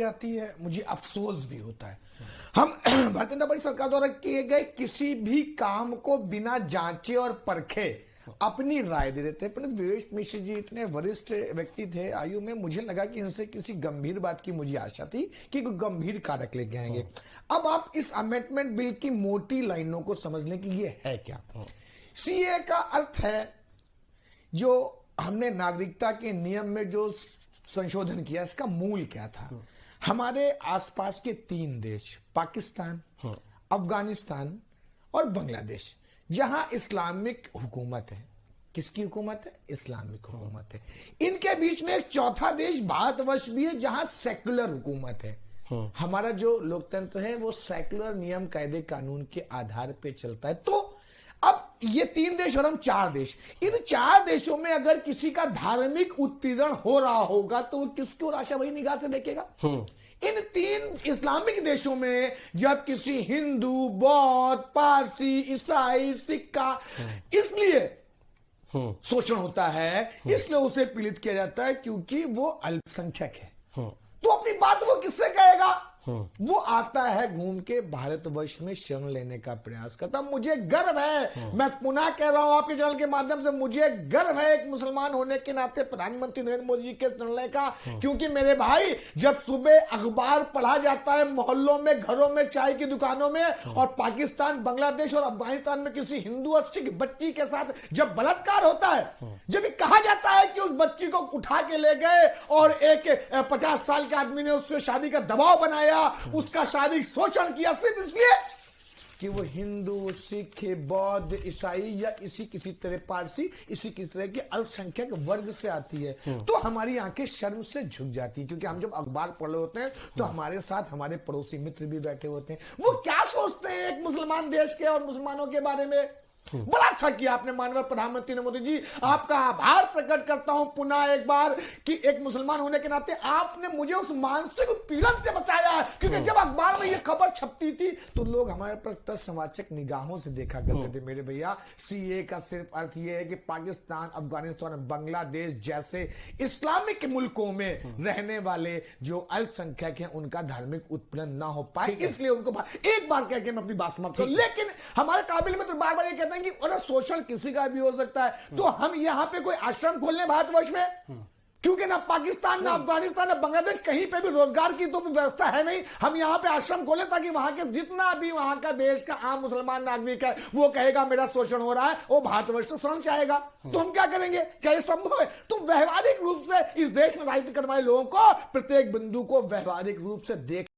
आती है, मुझे अफसोस भी होता है। हम भारतीय जनता पार्टी सरकार द्वारा किए गए किसी भी काम को बिना जांचे और परखे अपनी राय दे देते हैं। पंडित विवेक मिश्र जी इतने वरिष्ठ व्यक्ति थे आयु में, मुझे लगा कि इनसे किसी गंभीर बात की मुझे आशा थी कि कोई गंभीर कारक लेके आएंगे। अब आप इस अमेंडमेंट बिल की मोटी लाइनों को समझ लें कि ये है क्या। सीए का अर्थ है, जो हमने नागरिकता के नियम में जो संशोधन किया, इसका मूल क्या था। हमारे आसपास के 3 देश, पाकिस्तान, अफगानिस्तान और बांग्लादेश, जहां इस्लामिक हुकूमत है। किसकी हुकूमत है? इस्लामिक हुकूमत है। इनके बीच में एक चौथा देश भारतवर्ष भी है, जहां सेक्युलर हुकूमत है। हमारा जो लोकतंत्र है वो सेक्युलर नियम कायदे कानून के आधार पर चलता है। तो अब ये 3 देश और हम 4 देश, इन 4 देशों में अगर किसी का धार्मिक उत्पीड़न हो रहा होगा तो वो किसकी ओर आशा भरी निगाह से देखेगा। इन 3 इस्लामिक देशों में जब किसी हिंदू, बौद्ध, पारसी, ईसाई, सिख का इसलिए शोषण होता है, इसलिए उसे पीड़ित किया जाता है क्योंकि वो अल्पसंख्यक है। तो अपनी बात वो किससे कहेगा? वो आता है घूम के भारतवर्ष में शरण लेने का प्रयास करता। मुझे गर्व है, मैं पुनः कह रहा हूं आपके चैनल के माध्यम से, मुझे गर्व है एक मुसलमान होने के नाते प्रधानमंत्री नरेंद्र मोदी जी के निर्णय का। क्योंकि मेरे भाई, जब सुबह अखबार पढ़ा जाता है मोहल्लों में, घरों में, चाय की दुकानों में, और पाकिस्तान, बांग्लादेश और अफगानिस्तान में किसी हिंदू और सिख बच्ची के साथ जब बलात्कार होता है, जब ये कहा जाता है कि उस बच्ची को उठा के ले गए और एक 50 साल के आदमी ने उससे शादी का दबाव बनाया, उसका शारीरिक शोषण किया, सिर्फ इसलिए कि वो हिंदू, सिख, बौद्ध, ईसाई या किसी तरह पारसी, किसी तरह के अल्पसंख्यक वर्ग से आती है, तो हमारी आंखें शर्म से झुक जाती है। क्योंकि हम जब अखबार पढ़ रहे होते हैं तो हमारे साथ हमारे पड़ोसी मित्र भी बैठे होते हैं। वो क्या सोचते हैं एक मुसलमान देश के और मुसलमानों के बारे में। बड़ा अच्छा किया आपने माननीय प्रधानमंत्री ने, मोदी जी, आपका आभार प्रकट करता हूं पुनः एक बार कि एक मुसलमान होने के नाते आपने मुझे उस मानसिक उत्पीड़न से बचाया है। क्योंकि जब अखबार में ये खबर छपती थी तो लोग हमारे पर तत्समाचक निगाहों से देखा करते थे। मेरे भैया, सीए का सिर्फ अर्थ ये है कि पाकिस्तान, अफगानिस्तान और बांग्लादेश जैसे इस्लामिक मुल्कों में रहने वाले जो अल्पसंख्यक हैं उनका धार्मिक उत्पीड़न ना हो पाए, इसलिए उनको एक बार कह के मैं अपनी बात समाप्त करूं। लेकिन हमारे काबिल में तो बार बार ये कहते हैं कि अरे शोषण किसी का भी हो सकता है, तो हम यहां पे कोई आश्रम खोलने भारतवर्ष में, क्योंकि ना पाकिस्तान, ना अफगानिस्तान, ना बांग्लादेश, कहीं पे भी रोजगार की तो व्यवस्था है नहीं। हम यहां पे आश्रम खोलें ताकि वहां के जितना भी वहां का देश का आम मुसलमान नागरिक है वो कहेगा मेरा शोषण हो रहा है, वो भारतवर्ष से शरण चाहेगा। तो हम क्या करेंगे? क्या ये संभव है? तो व्यवहारिक रूप से इस देश में राजनीति करने वाले लोगों को प्रत्येक बिंदु को व्यवहारिक रूप से देख